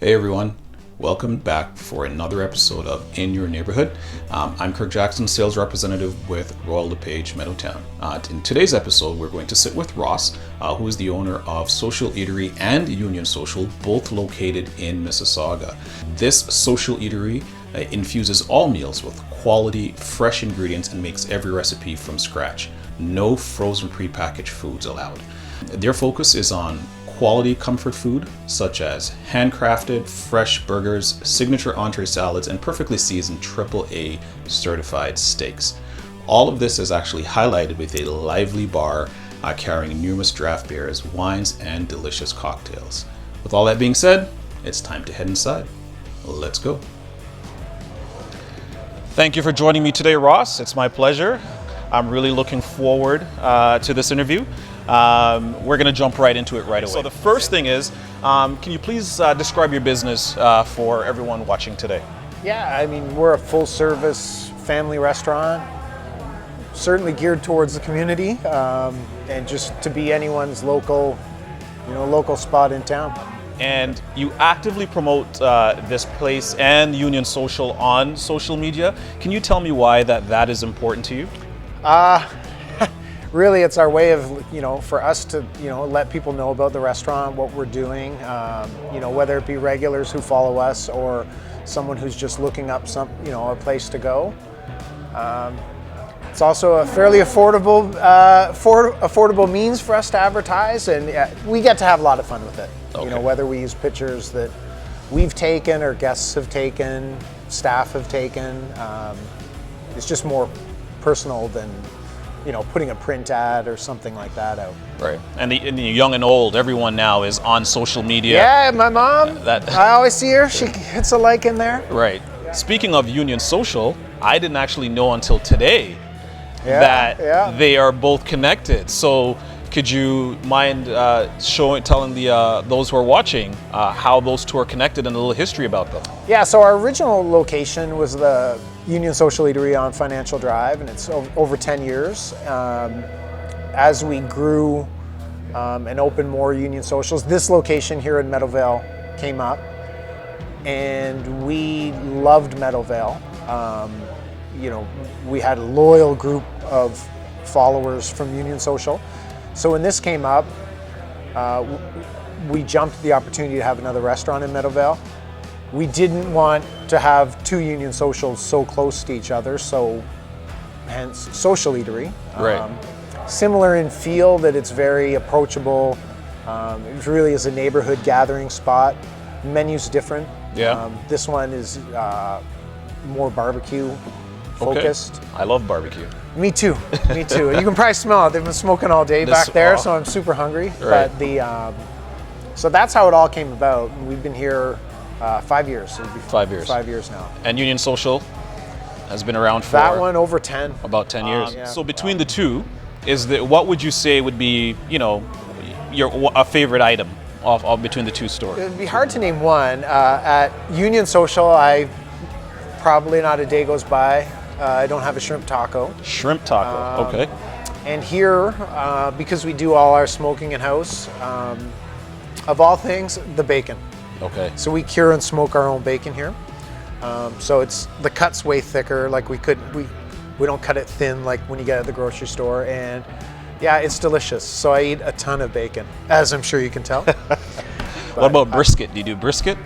Hey everyone, welcome back for another episode of In Your Neighborhood. I'm Kirk Jackson, sales representative with Royal LePage, Meadowtown. In today's episode, we're going to sit with Ross, who is the owner of Social Eatery and Union Social, both located in Mississauga. This Social Eatery infuses all meals with quality, fresh ingredients and makes every recipe from scratch. No frozen prepackaged foods allowed. Their focus is on quality comfort food such as handcrafted fresh burgers, signature entree salads, and perfectly seasoned AAA certified steaks. All of this is actually highlighted with a lively bar carrying numerous draft beers, wines, and delicious cocktails. With all that being said, it's time to head inside. Let's go. Thank you for joining me today, Ross. It's my pleasure. I'm really looking forward to this interview. We're going to jump right into it right away. So the first thing is, can you please describe your business for everyone watching today? Yeah, I mean, we're a full-service family restaurant, certainly geared towards the community, and just to be anyone's local spot in town. And you actively promote this place and Union Social on social media. Can you tell me why that is important to you? Really, it's our way of, for us to, let people know about the restaurant, what we're doing, whether it be regulars who follow us or someone who's just looking up a place to go. It's also a fairly affordable means for us to advertise, and we get to have a lot of fun with it. Okay. Whether we use pictures that we've taken or guests have taken, staff have taken, it's just more personal than putting a print ad or something like that out. Right. And the young and old, everyone now is on social media. Yeah, my mom, I always see her. She hits a like in there. Right. Yeah. Speaking of Union Social, I didn't actually know until today that they are both connected. So could you mind telling those who are watching how those two are connected and a little history about them? Yeah, so our original location was the Union Social Eatery on Financial Drive, and it's over 10 years. As we grew and opened more Union Socials, this location here in Meadowvale came up, and we loved Meadowvale. We had a loyal group of followers from Union Social. So when this came up, we jumped the opportunity to have another restaurant in Meadowvale. We didn't want to have two Union Socials so close to each other, so hence Social Eatery. Right. Similar in feel, that it's very approachable. It really is a neighborhood gathering spot. Menu's different. Yeah. This one is more barbecue focused. Okay. I love barbecue. Me too. You can probably smell it. They've been smoking all day back there, so I'm super hungry. Right. But so that's how it all came about. We've been here 5 years. It'll be 5 years. 5 years now. And Union Social has been around for that one over 10. About 10 years. Yeah. So between the two, what would you say would be a favorite item of between the two stores? It'd be hard to name one. At Union Social, probably not a day goes by I don't have a shrimp taco. Shrimp taco, okay. And here, because we do all our smoking in-house, of all things, the bacon. Okay. So we cure and smoke our own bacon here. So the cut's way thicker. Like we don't cut it thin like when you get at the grocery store. And yeah, it's delicious. So I eat a ton of bacon, as I'm sure you can tell. What about brisket? Do you do brisket?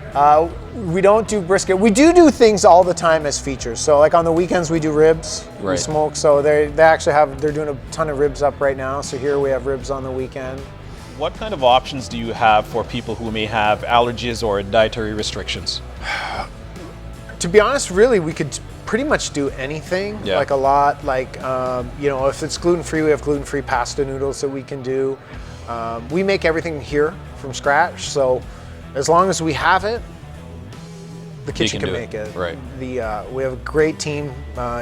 We don't do brisket. We do things all the time as features. So like on the weekends we do ribs. Right. We smoke. So they're doing a ton of ribs up right now. So here we have ribs on the weekend. What kind of options do you have for people who may have allergies or dietary restrictions? To be honest, really, we could pretty much do anything. Yeah. Like a lot. Like if it's gluten-free, we have gluten-free pasta noodles that we can do. We make everything here from scratch, so as long as we have it, the kitchen can make it. Right. We have a great team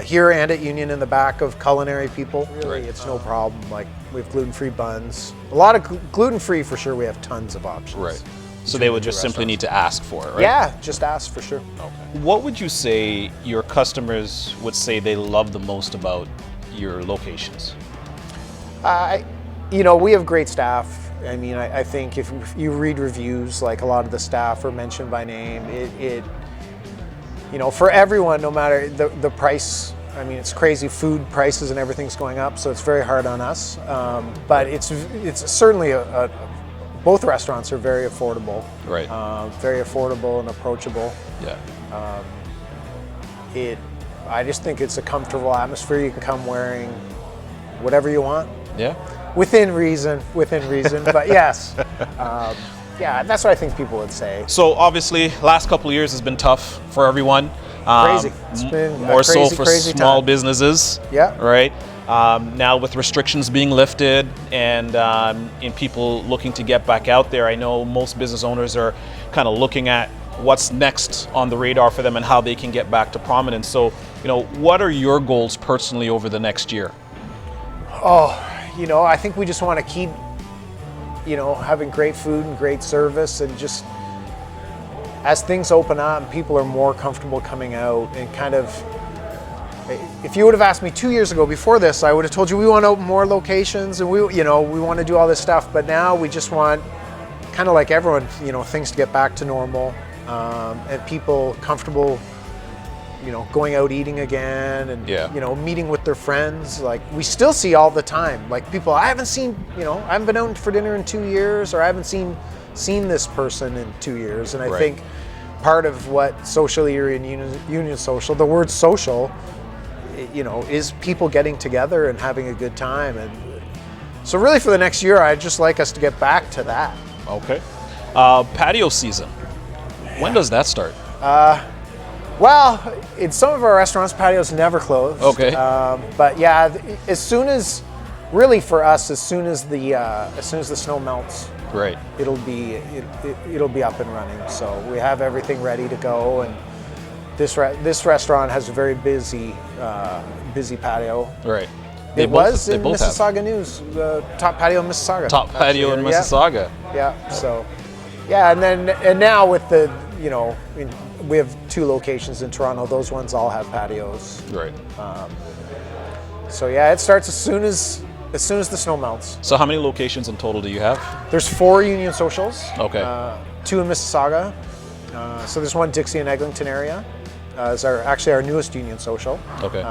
here and at Union in the back of culinary people. Really, it's no problem. Like we have gluten-free buns. A lot of gluten-free for sure. We have tons of options. Right. So they would just simply need to ask for it, right? Yeah, just ask for sure. Okay. What would you say your customers would say they love the most about your locations? We have great staff. I mean, I think if you read reviews, like a lot of the staff are mentioned by name. For everyone, no matter the price. I mean, it's crazy. Food prices and everything's going up, so it's very hard on us. But it's certainly both restaurants are very affordable. Right. Very affordable and approachable. Yeah. I just think it's a comfortable atmosphere. You can come wearing whatever you want. Yeah. Within reason. But yes. Yeah, that's what I think people would say. So obviously, last couple of years has been tough for everyone. Crazy. It's been more so for crazy small time. businesses. Yeah. Right. Now with restrictions being lifted and people looking to get back out there, I know most business owners are kind of looking at what's next on the radar for them and how they can get back to prominence. So, what are your goals personally over the next year? I think we just want to keep, having great food and great service, and just as things open up and people are more comfortable coming out, and kind of, if you would have asked me 2 years ago before this, I would have told you we want to open more locations and we want to do all this stuff. But now we just want, kind of like everyone, things to get back to normal, and people comfortable, going out eating again, and meeting with their friends. Like we still see all the time, like people I haven't seen, I haven't been out for dinner in 2 years, or I haven't seen this person in 2 years. And I think part of what Social Eatery and Union Social, the word social, is people getting together and having a good time. And so really for the next year, I'd just like us to get back to that. Okay. Patio season. When does that start? Well, in some of our restaurants, patios never close. Okay. But yeah, as soon as the snow melts, Right. it'll be up and running. So we have everything ready to go, and this restaurant has a very busy patio. Right. It was in Mississauga News, top patio in Mississauga. Top patio in Mississauga. Yeah. So, yeah, and now with the we have 2 locations in Toronto. Those ones all have patios. Right. So yeah, it starts as soon as the snow melts. So how many locations in total do you have? There's 4 Union Socials. Okay. 2 in Mississauga. So there's one Dixie and Eglinton area. It's our newest Union Social. Okay.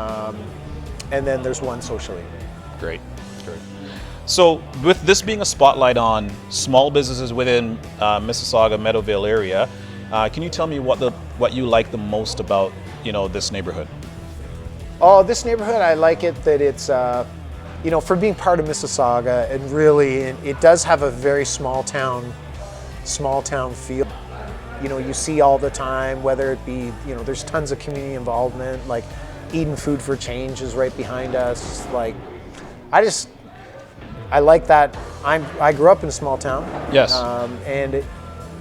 And then there's one Social Eatery. Great. So with this being a spotlight on small businesses within Mississauga, Meadowvale area, can you tell me what you like the most about this neighborhood? Oh, this neighborhood, I like it that it's for being part of Mississauga, and really it does have a very small town feel. You see all the time, whether it be there's tons of community involvement, like Eden Food for Change is right behind us. Like I like that. I grew up in a small town. Yes. And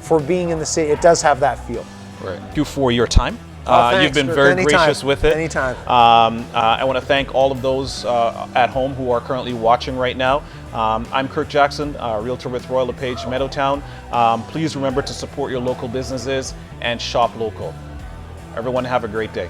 for being in the city, it does have that feel. Right. Thank you for your time. Thanks. You've been very gracious with it. Anytime. I want to thank all of those at home who are currently watching right now. I'm Kirk Jackson, Realtor with Royal LePage, Meadowtown. Please remember to support your local businesses and shop local. Everyone have a great day.